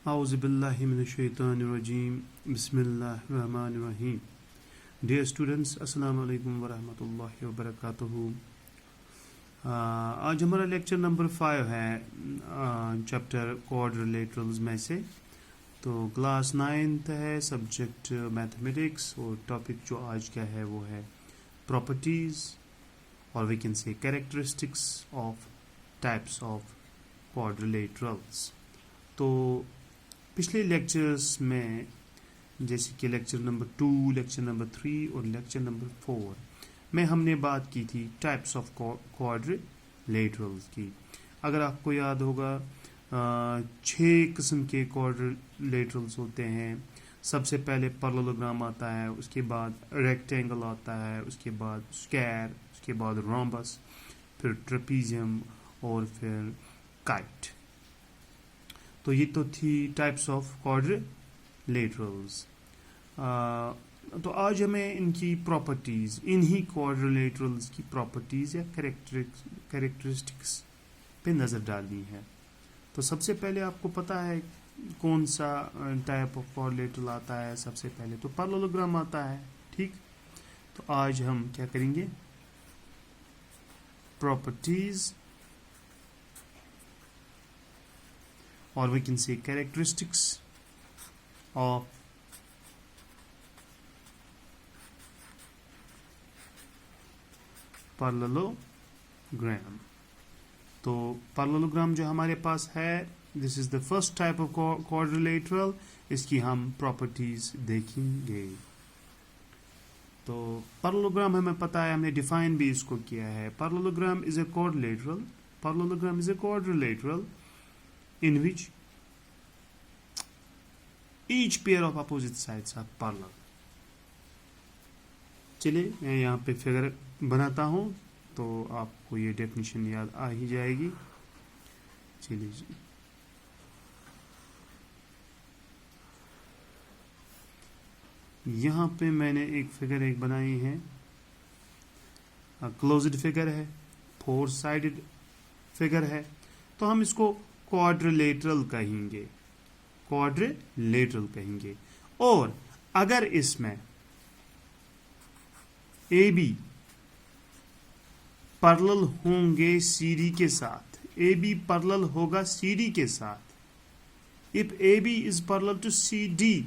Auzubillahiminash-shaytanir-rajim. Bismillahir-rahmanir-rahim. Dear students, Assalamu alaikum wa rahmatullahi wa barakatuhu. आज हमारा lecture number 5 है chapter quadrilaterals में से। तो क्लास 9th है, सब्जेक्ट मैथमेटिक्स, और टॉपिक जो आज का है वो है प्रॉपर्टीज़ और we can say characteristics of types of quadrilaterals. तो पिछले लेक्चर्स में जैसे कि लेक्चर नंबर 2, लेक्चर नंबर 3 और लेक्चर नंबर 4 में हमने बात की थी टाइप्स ऑफ क्वाड्रिलेटरल्स की। अगर आपको याद होगा 6 किस्म के क्वाड्रिलेटरल्स होते हैं। सबसे पहले पैरेललोग्राम आता है, उसके बाद रेक्टेंगल आता है, उसके बाद स्क्वायर, उसके बाद रोम्बस, फिर ट्रेपीजियम और फिर काइट। तो ये तो थी टाइप्स ऑफ क्वाड्रिलेटरल्स। तो आज हमें इनकी प्रॉपर्टीज़, इन्हीं क्वाड्रिलेटरल्स की प्रॉपर्टीज़ या कैरेक्टरिस्टिक्स पे नज़र डालनी है। तो सबसे पहले आपको पता है कौन सा टाइप ऑफ क्वाड्रिलेटरल आता है। सबसे पहले तो पैरेललोग्राम आता है, ठीक। तो आज हम क्या करेंगे, प्रॉपर्टीज़ और we can say characteristics of parallelogram. तो पैरेललोग्राम जो हमारे पास है, this is the first type of quadrilateral. इसकी हम प्रॉपर्टीज देखेंगे। तो पैरेललोग्राम हमें पता है, हमने डिफाइन भी इसको किया है। Parallelogram is a quadrilateral, parallelogram is a quadrilateral in which each pair of opposite sides are parallel। चलिए मैं यहाँ पे फिगर बनाता हूँ तो आपको ये डेफिनेशन याद आ ही जाएगी। चलिए जी, यहाँ पे मैंने एक फिगर बनाई है, क्लोज्ड फिगर है, 4 साइडेड फिगर है। तो हम इसको क्वाड्रिलेटरल कहेंगे, क्वाड्रिलेटरल कहेंगे। और अगर इसमें ए बी पैरेलल होंगे सीडी के साथ, ए बी पैरेलल होगा सीडी के साथ, if A B is parallel to C D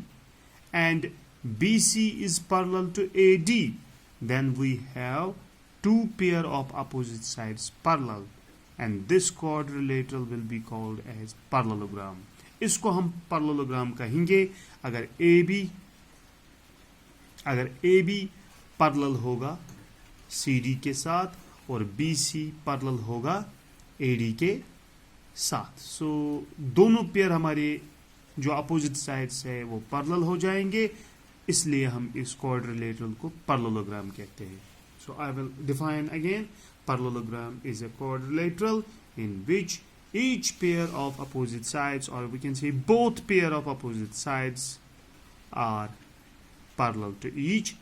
and B C is parallel to A D, then we have 2 pair of opposite sides parallel and this quadrilateral will be called as parallelogram। इसको हम parallelogram कहेंगे अगर AB parallel होगा CD के साथ और BC parallel होगा AD के साथ। सो दोनों पेयर हमारे जो अपोजिट साइड्स है वो parallel हो जाएंगे, इसलिए हम इस quadrilateral को parallelogram कहते हैं। So I will define again, parallelogram is a quadrilateral in which each pair of opposite sides, or we can say both pair of opposite sides, are parallel to each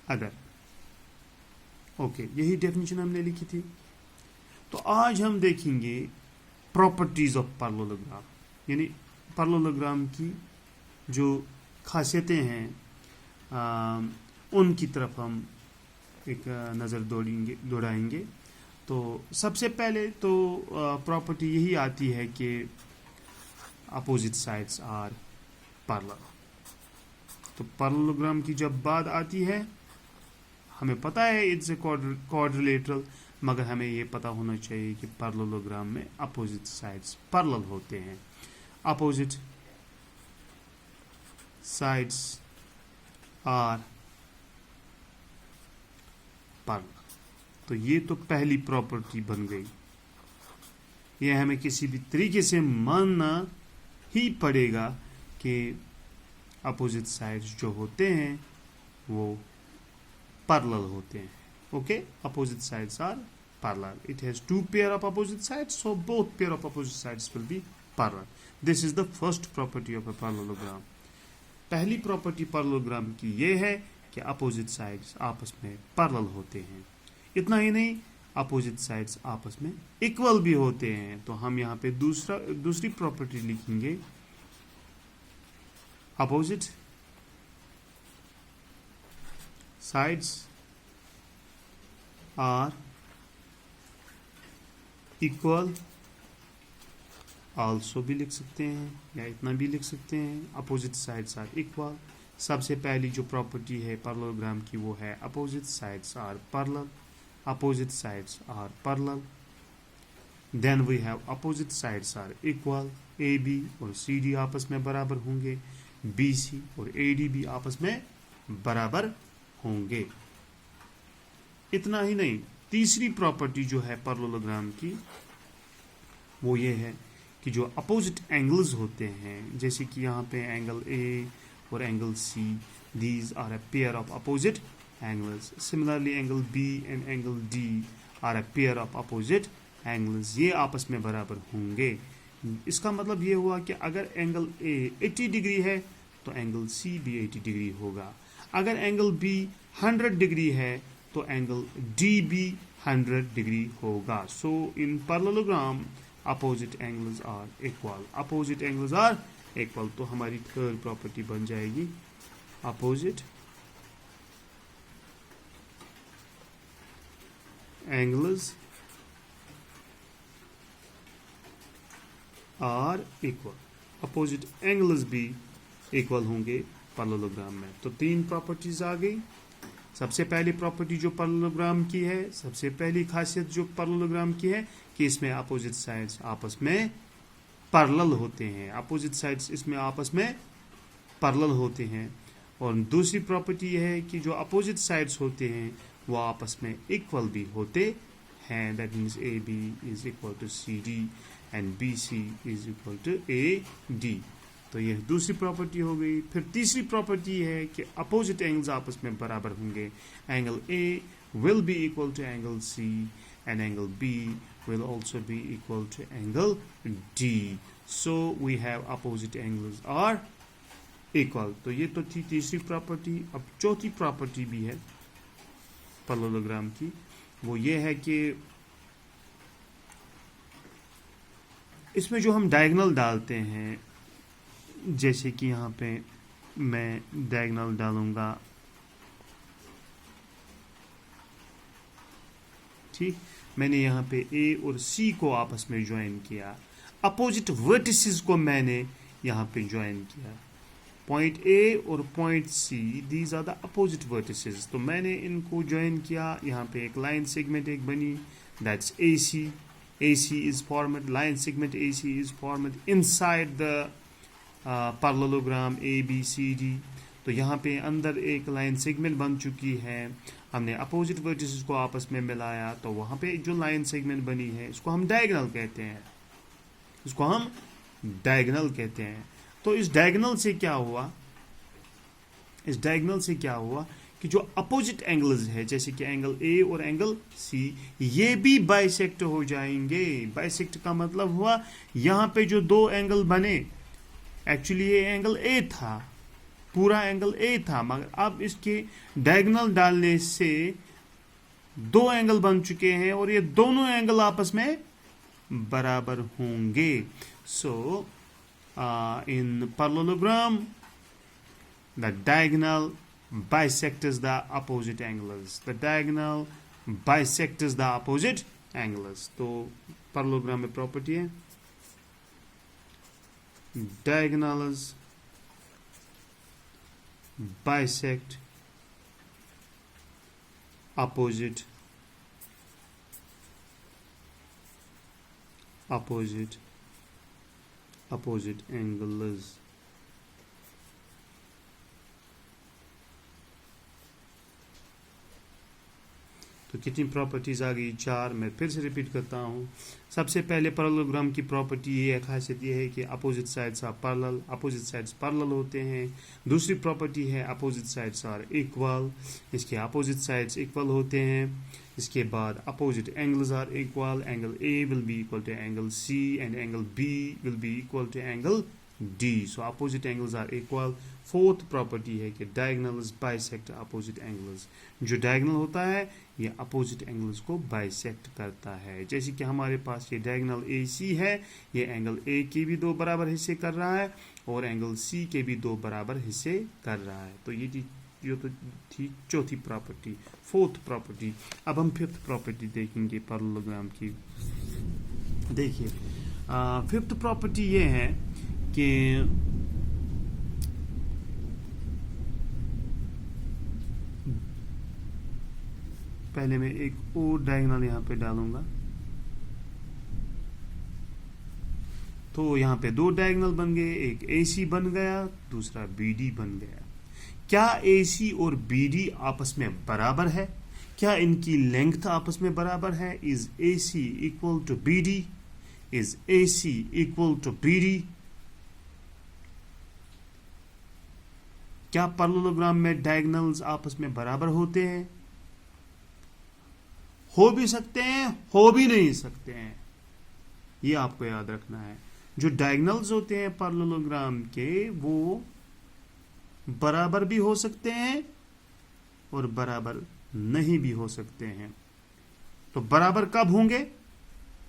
other। Okay, यही definition हमने लिखी थी। तो आज हम देखेंगे properties of parallelogram, यानी parallelogram की जो खासियतें हैं उनकी तरफ हम एक नज़र दौड़ाएंगे। तो सबसे पहले तो प्रॉपर्टी यही आती है कि अपोजिट साइड्स आर पैरेलल। तो पैरेललोग्राम की जब बात आती है, हमें पता है इट्स ए क्वाड्रिलेटरल, मगर हमें ये पता होना चाहिए कि पैरेललोग्राम में अपोजिट साइड्स पैरेलल होते हैं। Opposite sides are parallel. तो ये तो पहली प्रॉपर्टी बन गई। ये हमें किसी भी तरीके से मानना ही पड़ेगा कि अपोजिट साइड्स जो होते हैं वो पैरेलल होते हैं। Okay, opposite sides are parallel. It has 2 pair of opposite sides, so both pair of opposite sides will be parallel. This is the first property of a parallelogram. पहली property parallelogram की ये है कि opposite sides आपस में parallel होते हैं। इतना ही नहीं, अपोजिट साइड्स आपस में इक्वल भी होते हैं। तो हम यहाँ पे दूसरी प्रॉपर्टी लिखेंगे opposite sides are equal, also भी लिख सकते हैं या इतना भी लिख सकते हैं, opposite sides are equal। सबसे पहली जो प्रॉपर्टी है पैरेललोग्राम की वो है opposite sides are parallel, opposite sides are parallel। then we have opposite sides are equal, AB और CD आपस में बराबर होंगे, BC और AD भी आपस में बराबर होंगे। इतना ही नहीं, तीसरी प्रॉपर्टी जो है पैरेललोग्राम की वो ये है कि जो अपोजिट एंगल्स होते हैं, जैसे कि यहाँ पे एंगल ए और angle C, these are a pair of opposite angles. Similarly angle B and angle D are a pair of opposite angles, ये आपस में बराबर होंगे। इसका मतलब ये हुआ कि अगर एंगल ए 80 डिग्री है तो एंगल सी भी 80 डिग्री होगा, अगर एंगल बी 100 डिग्री है तो एंगल डी भी 100 डिग्री होगा। So in parallelogram opposite angles are equal, opposite angles are equal. तो हमारी थर्ड प्रॉपर्टी बन जाएगी opposite angles are equal, opposite angles भी इक्वल होंगे पैरेललोग्राम में। तो तीन प्रॉपर्टीज आ गई। सबसे पहली प्रॉपर्टी जो पैरेललोग्राम की है, सबसे पहली खासियत जो पैरेललोग्राम की है कि इसमें अपोजिट साइड्स आपस में पैरेलल होते हैं, अपोजिट साइड्स इसमें आपस में पैरेलल होते हैं। और दूसरी प्रॉपर्टी यह है कि जो अपोजिट साइड्स होते हैं वो आपस में इक्वल भी होते हैं, that means A B is equal to C D and B C is equal to A D. तो यह दूसरी प्रॉपर्टी हो गई। फिर तीसरी प्रॉपर्टी है कि अपोजिट एंगल्स आपस में बराबर होंगे, angle A will be equal to angle C and angle B will also be equal to angle D. So we have opposite angles are equal. तो ये तो थी तीसरी प्रॉपर्टी। अब चौथी प्रॉपर्टी भी है पैरेललोग्राम की, वो ये है कि इसमें जो हम डायगोनल डालते हैं, जैसे कि यहाँ पे मैं डायगोनल डालूंगा, ठीक, मैंने यहाँ पे ए और सी को आपस में ज्वाइन किया, अपोजिट वर्टिसेस को मैंने यहाँ पे ज्वाइन किया, पॉइंट ए और point C, these are the opposite vertices. तो मैंने इनको ज्वाइन किया, यहाँ पे एक लाइन सेगमेंट एक बनी, that's A C. A C is formed, line segment A C is formed inside the parallelogram A B C D. तो यहाँ पे अंदर एक लाइन सेगमेंट बन चुकी है, हमने अपोजिट वर्टिसेस को आपस में मिलाया, तो वहाँ पे जो लाइन सेगमेंट बनी है इसको हम डायगोनल कहते हैं, इसको हम डायगोनल कहते हैं। तो इस डायगोनल से क्या हुआ, इस डायगोनल से क्या हुआ कि जो अपोजिट एंगल्स है, जैसे कि एंगल ए और एंगल सी, ये भी बाइसेक्ट हो जाएंगे। बाइसेक्ट का मतलब हुआ यहाँ पे जो दो एंगल बने, एक्चुअली ये एंगल ए था, पूरा एंगल ए था, मगर अब इसके डायगोनल डालने से दो एंगल बन चुके हैं और ये दोनों एंगल आपस में बराबर होंगे। So in parallelogram the diagonal bisects the opposite angles, the diagonal bisects the opposite angles। तो पैरेललोग्राम में प्रॉपर्टी है diagonals bisect opposite angles। तो कितनी प्रॉपर्टीज आ गई, चार। मैं फिर से रिपीट करता हूँ। सबसे पहले पैरेललोग्राम की प्रॉपर्टी ये है, खासियत ये है कि opposite sides are parallel, opposite sides parallel होते हैं। दूसरी प्रॉपर्टी है अपोजिट साइड्स आर इक्वल, इसके अपोजिट साइड्स इक्वल होते हैं। इसके बाद opposite angles are equal, angle A will be equal to angle C and angle B will be equal to angle D. So opposite angles are equal. Fourth property है कि diagonals bisect opposite angles. जो diagonal होता है ये opposite angles को bisect करता है. जैसे कि हमारे पास ये diagonal AC है, ये angle A के भी 2 बराबर हिस्से कर रहा है और angle C के भी 2 बराबर हिस्से कर रहा है. तो ये तो थी चौथी प्रॉपर्टी. Fourth property. अब हम फिफ्थ प्रॉपर्टी देखेंगे पैरेललोग्राम की. देखिए फिफ्थ प्रॉपर्टी ये है कि पहले मैं एक और डायगोनल यहां पे डालूंगा. तो यहां पे 2 डायगोनल बन गए, एक AC बन गया, दूसरा BD बन गया. क्या AC और BD आपस में बराबर है? क्या इनकी लेंथ आपस में बराबर है? Is AC equal to BD? Is AC equal to BD? क्या पैरेललोग्राम में डायगोनल्स आपस में बराबर होते हैं? हो भी सकते हैं, हो भी नहीं सकते हैं. ये आपको याद रखना है. जो डायगोनल्स होते हैं पैरेललोग्राम के वो बराबर भी हो सकते हैं और बराबर नहीं भी हो सकते हैं. तो बराबर कब होंगे?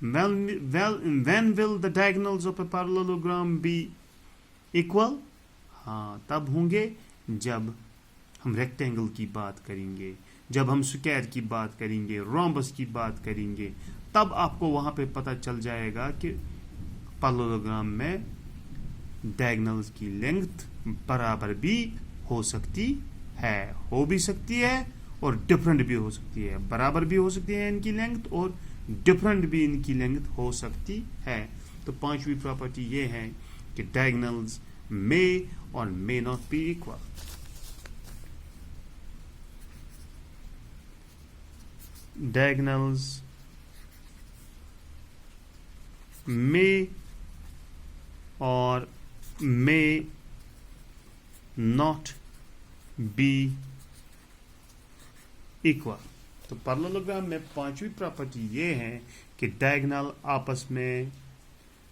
When will the diagonals of a parallelogram be equal? हाँ, तब होंगे जब हम रेक्टेंगल की बात करेंगे, जब हम स्क्वायर की बात करेंगे, रोम्बस की बात करेंगे, तब आपको वहां पे पता चल जाएगा कि पैरेललोग्राम में डायगोनल्स की लेंथ बराबर भी हो सकती है, हो भी सकती है और डिफरेंट भी हो सकती है. बराबर भी हो सकती है इनकी लेंथ और डिफरेंट भी इनकी लेंथ हो सकती है. तो पांचवी प्रॉपर्टी ये है कि diagonals may or may not be equal. Diagonals may or may not be equal. तो पैरेललोग्राम में पांचवी प्रॉपर्टी ये है कि डायगोनल आपस में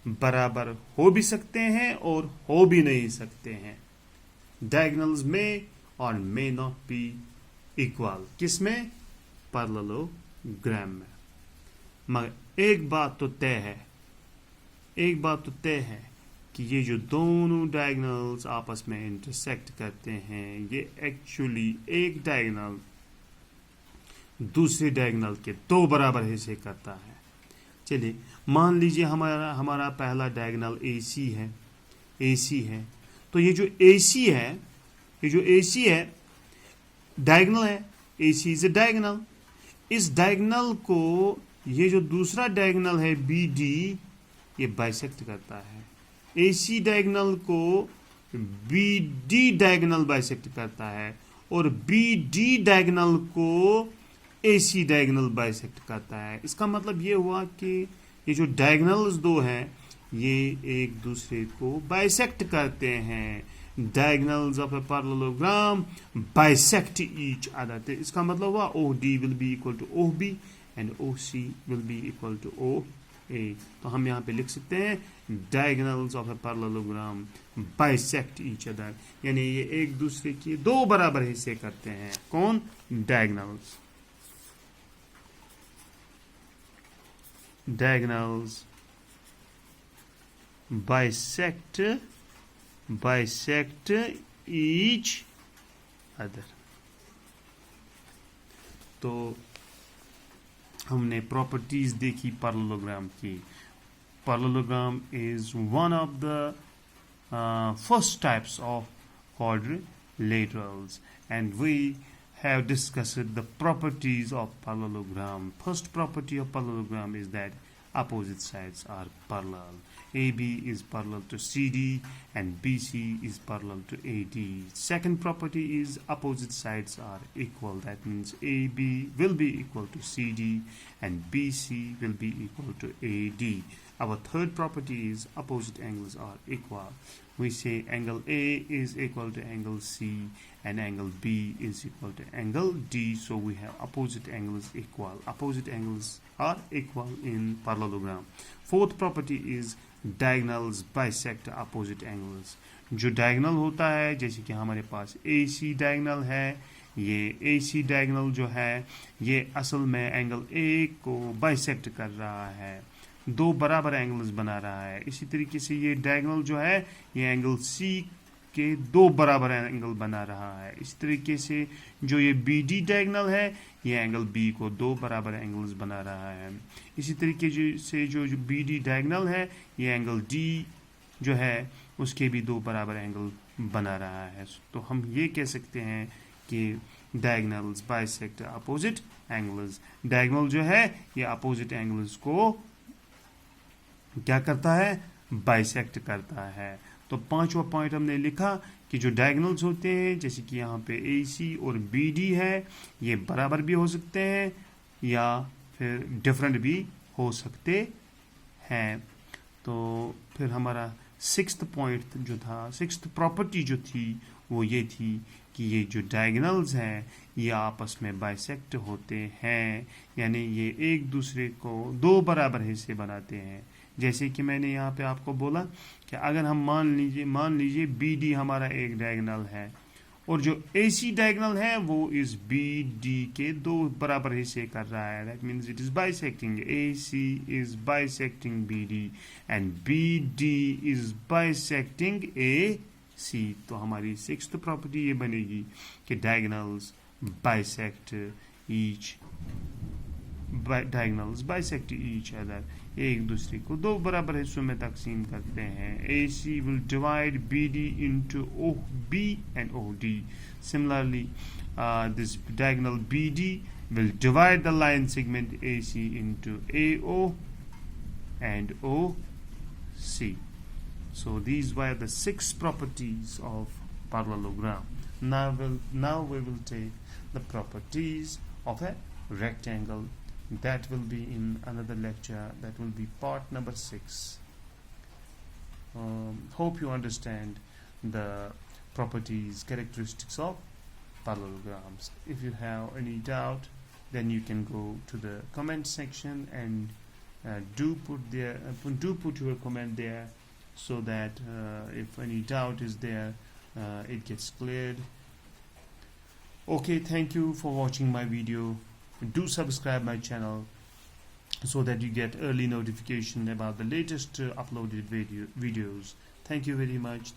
बराबर हो भी सकते हैं और हो भी नहीं सकते हैं. डायगोनल्स में और मे नॉट बी इक्वल. किसमें? पैरेललोग्राम में. मगर एक बात तो तय है कि ये जो दोनों डायगोनल्स आपस में इंटरसेक्ट करते हैं, ये एक्चुअली एक डायगोनल दूसरे डायगोनल के 2 बराबर हिस्से करता है. चलिए मान लीजिए हमारा पहला डायगोनल AC है. तो ये जो AC है डायगोनल है. AC is a diagonal. इस डायगोनल को ये जो दूसरा डायगोनल है BD ये बाइसेक्ट करता है. AC डायगोनल को BD डायगोनल बाइसेक्ट करता है और BD डायगोनल को AC डायगोनल बाइसेक्ट करता है. इसका मतलब ये हुआ कि ये जो डायगोनल्स 2 हैं ये एक दूसरे को बाइसेक्ट करते हैं. Diagonals of a parallelogram bisect each other. इसका मतलब हुआ OD will be equal to OB and OC will be equal to OA. तो हम यहाँ पे लिख सकते हैं diagonals of a parallelogram bisect each other, यानी ये एक दूसरे के 2 बराबर हिस्से करते हैं. कौन? Diagonals. Diagonals bisect each other. तो हमने प्रॉपर्टीज देखी पैरेललोग्राम की. Parallelogram is one of the first types of quadrilaterals and we have discussed the properties of parallelogram. First property of parallelogram is that opposite sides are parallel. AB is parallel to CD and BC is parallel to AD. Second property is opposite sides are equal. That means AB will be equal to CD and BC will be equal to AD. Our third property is opposite angles are equal. We say angle A is equal to angle C and angle B is equal to angle D. So we have opposite angles equal. Opposite angles are equal in parallelogram. Fourth property is diagonals bisect opposite angles. जो diagonal होता है, जैसे कि हमारे पास AC diagonal है, ये AC diagonal जो है ये असल में एंगल A को बाइसेक्ट कर रहा है, दो बराबर एंगल्स बना रहा है। इसी तरीके से ये डायगनल जो है ये एंगल C के दो बराबर एंगल बना रहा है। इस तरीके से जो ये BD डायगनल है ये एंगल B को दो बराबर एंगल्स बना रहा है। इसी तरीके से जो BD डायगनल है ये एंगल D जो है उसके भी दो बराबर एंगल बना रहा है। तो हम ये कह सकते हैं कि diagonals bisect opposite angles. Diagonal जो है ये अपोजिट एंगल्स को क्या करता है, बाइसेक्ट करता है। तो पांचवा पॉइंट हमने लिखा कि जो डायगनल्स होते हैं, जैसे कि यहाँ पे AC और BD है, ये बराबर भी हो सकते हैं या फिर डिफरेंट भी हो सकते हैं। तो फिर हमारा सिक्स्थ पॉइंट जो था, सिक्स्थ प्रॉपर्टी जो थी वो ये थी कि ये जो डायगनल्स हैं ये आपस में बाइसेक्ट होते हैं, यानी ये एक दूसरे को दो बराबर हिस्से बनाते हैं। जैसे कि मैंने यहाँ पे आपको बोला कि अगर हम मान लीजिए BD हमारा एक डायगनल है और जो AC डायगनल है वो इस BD के दो बराबर हिस्से कर रहा है, that means it is bisecting. AC is bisecting BD and BD is bisecting AC। तो हमारी सिक्स्थ प्रॉपर्टी ये बनेगी कि डायगनल्स बाइसेक्ट ईच अदर, एक दूसरे को दो बराबर हिस्सों में तकसीम करते हैं। AC will divide BD into OB and OD. Similarly, this diagonal BD will divide the line segment AC into AO and OC. So these were the 6 properties of parallelogram. Now we will take the properties of a rectangle. That will be in another lecture. That will be part number 6. Hope you understand the properties, characteristics of parallelograms. If you have any doubt, then you can go to the comment section and do put your comment there, so that if any doubt is there, it gets cleared. Okay, thank you for watching my video. Do subscribe my channel so that you get early notification about the latest uploaded videos. Thank you very much.